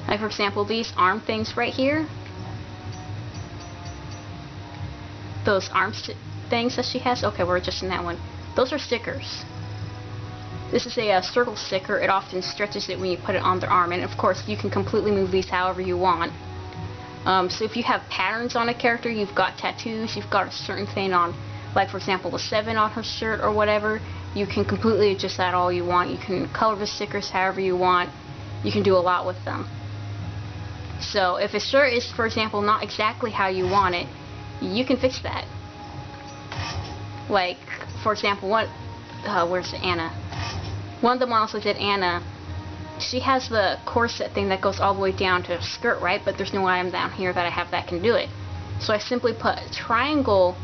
Like for example, these arm things right here. Those arm things that she has. Okay, we're adjusting that one. Those are stickers. This is a circle sticker. It often stretches it when you put it on their arm, and of course you can completely move these however you want. So if you have patterns on a character, you've got tattoos, you've got a certain thing on, like for example the 7 on her shirt or whatever, you can completely adjust that all you want. You can color the stickers however you want. You can do a lot with them. So if a shirt is, for example, not exactly how you want it, you can fix that. Like, for example, where's Anna? One of the models I did, Anna, she has the corset thing that goes all the way down to her skirt, right? But there's no item down here that I have that can do it. So I simply put a triangle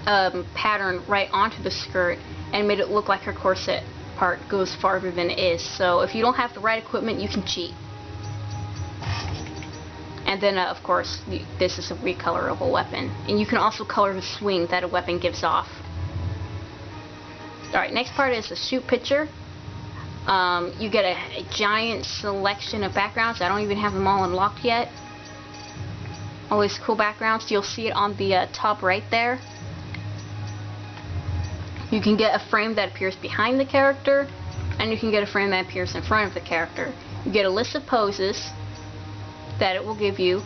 pattern right onto the skirt and made it look like her corset part goes farther than it is. So if you don't have the right equipment, you can cheat. And then, of course, this is a recolorable weapon. And you can also color the swing that a weapon gives off. Alright, next part is the shoot picture. You get a giant selection of backgrounds. I don't even have them all unlocked yet. All these cool backgrounds. You'll see it on the top right there. You can get a frame that appears behind the character, and you can get a frame that appears in front of the character. You get a list of poses that it will give you,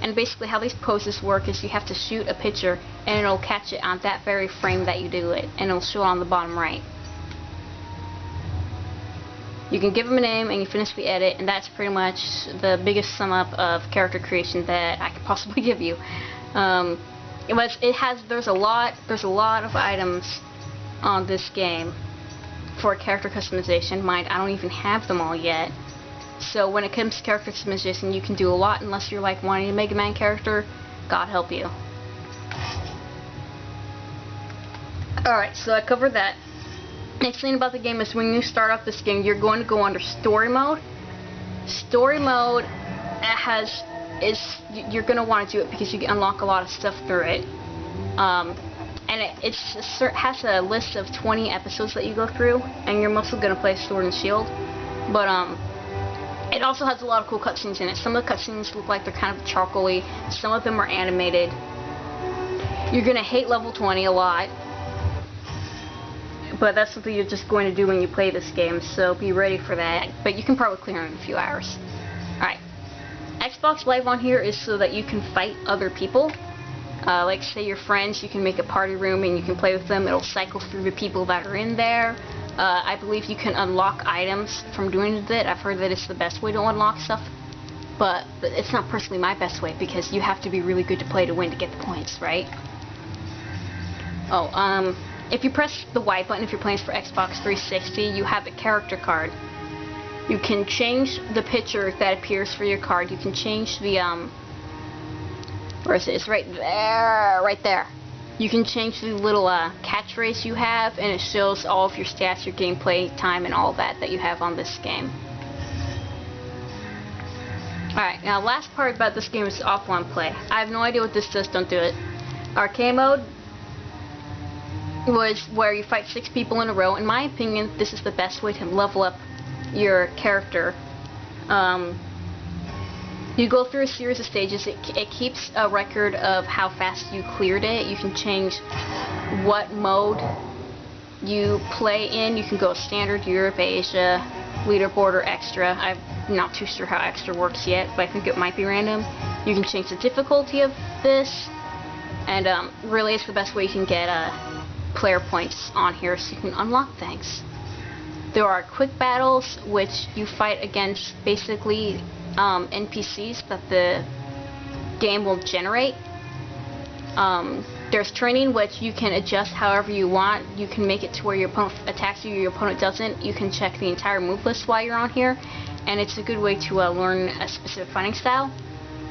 and basically how these poses work is you have to shoot a picture and it'll catch it on that very frame that you do it, and it'll show it on the bottom right. You can give them a name and you finish the edit, and that's pretty much the biggest sum up of character creation that I could possibly give you. There's a lot of items on this game for character customization. Mind, I don't even have them all yet. So when it comes to character customization, you can do a lot unless you're like wanting a Mega Man character. God help you. Alright, so I covered that. Next thing about the game is when you start up this game, you're going to go under story mode. Story mode you're going to want to do it because you unlock a lot of stuff through it. And it has a list of 20 episodes that you go through, and you're mostly going to play Sword and Shield. But it also has a lot of cool cutscenes in it. Some of the cutscenes look like they're kind of charcoaly. Some of them are animated. You're going to hate level 20 a lot. But that's something you're just going to do when you play this game, so be ready for that. But you can probably clear it in a few hours. Alright. Xbox Live on here is so that you can fight other people. Like say your friends, you can make a party room and you can play with them. It'll cycle through the people that are in there. I believe you can unlock items from doing it. I've heard that it's the best way to unlock stuff. But it's not personally my best way, because you have to be really good to play to win to get the points, right? Oh, if you press the Y button, if you're playing for Xbox 360, you have a character card. You can change the picture that appears for your card. You can change the, where is it? It's right there, right there. You can change the little catchphrase you have, and it shows all of your stats, your gameplay time, and all that you have on this game. Alright, now last part about this game is offline play. I have no idea what this does, don't do it. Arcade mode was where you fight 6 people in a row. In my opinion, this is the best way to level up your character. You go through a series of stages. It keeps a record of how fast you cleared it. You can change what mode you play in. You can go standard, Europe, Asia, leaderboard, or extra. I'm not too sure how extra works yet, but I think it might be random. You can change the difficulty of this, and really it's the best way you can get player points on here so you can unlock things. There are quick battles, which you fight against basically NPCs that the game will generate. There's training, which you can adjust however you want. You can make it to where your opponent attacks you, your opponent doesn't. You can check the entire move list while you're on here, and it's a good way to learn a specific fighting style.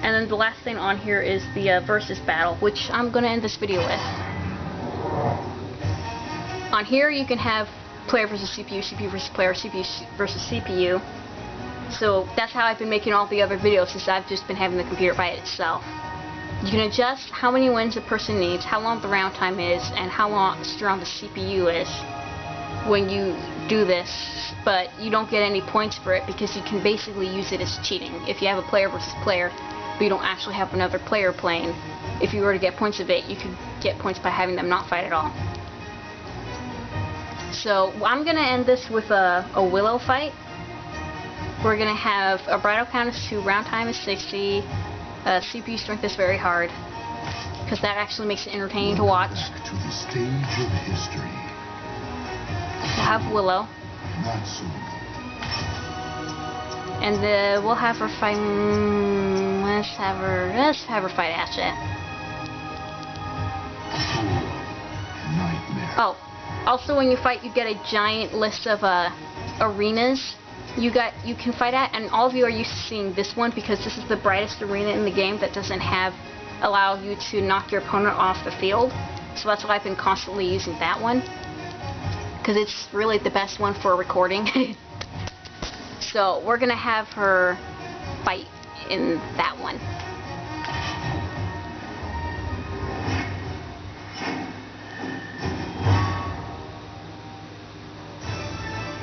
And then the last thing on here is the versus battle, which I'm going to end this video with. On here you can have player versus CPU, CPU versus player, CPU versus CPU. So that's how I've been making all the other videos, since I've just been having the computer fight itself. You can adjust how many wins a person needs, how long the round time is, and how long strong the CPU is when you do this, but you don't get any points for it because you can basically use it as cheating. If you have a player versus player, but you don't actually have another player playing, if you were to get points of it, you could get points by having them not fight at all. So I'm going to end this with a Willow fight. We're going to have a bridle count is 2, round time is 60, CPU strength is very hard, because that actually makes it entertaining to watch. Back to the stage of history. We'll have Willow. Not soon. And we'll have her fight. Let's have her fight Asha. Nightmare. Oh, also when you fight, you get a giant list of arenas you can fight at, and all of you are used to seeing this one because this is the brightest arena in the game that doesn't allow you to knock your opponent off the field. So that's why I've been constantly using that one, because it's really the best one for recording. So we're gonna have her fight in that one.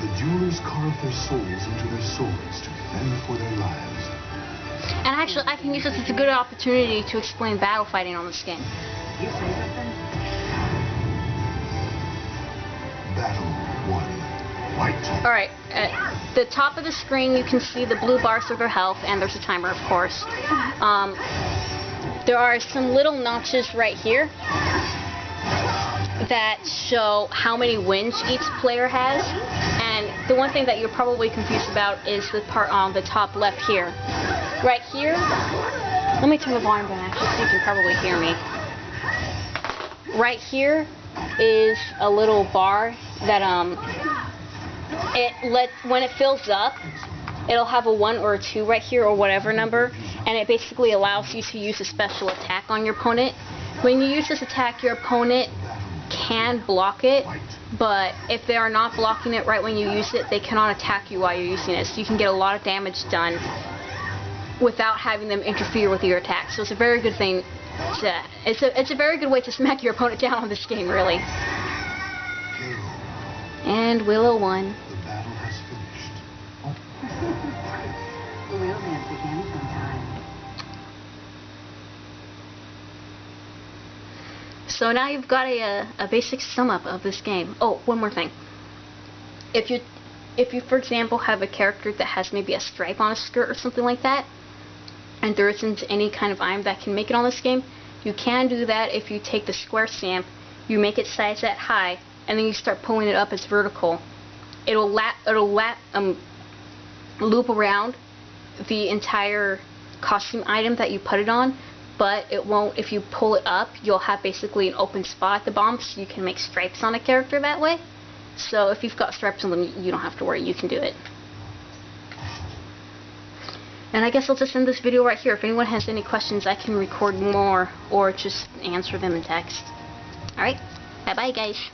The jewelers carved their souls into their swords to fend for their lives. And actually, I can use this as a good opportunity to explain battle fighting on this game. You say something? Battle 1. White. Alright, at the top of the screen you can see the blue bars of their health, and there's a timer, of course. There are some little notches right here that show how many wins each player has. And the one thing that you're probably confused about is the part on the top left here. Right here, let me turn the volume down actually so you can probably hear me. Right here is a little bar that when it fills up, it'll have a 1 or a 2 right here or whatever number, and it basically allows you to use a special attack on your opponent. When you use this attack, your opponent can block it, but if they are not blocking it right when you use it, they cannot attack you while you're using it. So you can get a lot of damage done without having them interfere with your attack. So it's a very good thing. It's a very good way to smack your opponent down on this game, really. And Willow won. The battle has finished. The real dance begins sometime. So now you've got a basic sum up of this game. Oh, one more thing. If you for example have a character that has maybe a stripe on a skirt or something like that, and there isn't any kind of item that can make it on this game, you can do that if you take the square stamp, you make it size that high, and then you start pulling it up as vertical. It'll loop around the entire costume item that you put it on, but it won't. If you pull it up, you'll have basically an open spot at the bottom, so you can make stripes on a character that way. So if you've got stripes on them, you don't have to worry, you can do it. And I guess I'll just end this video right here. If anyone has any questions, I can record more or just answer them in text. Alright, bye-bye guys.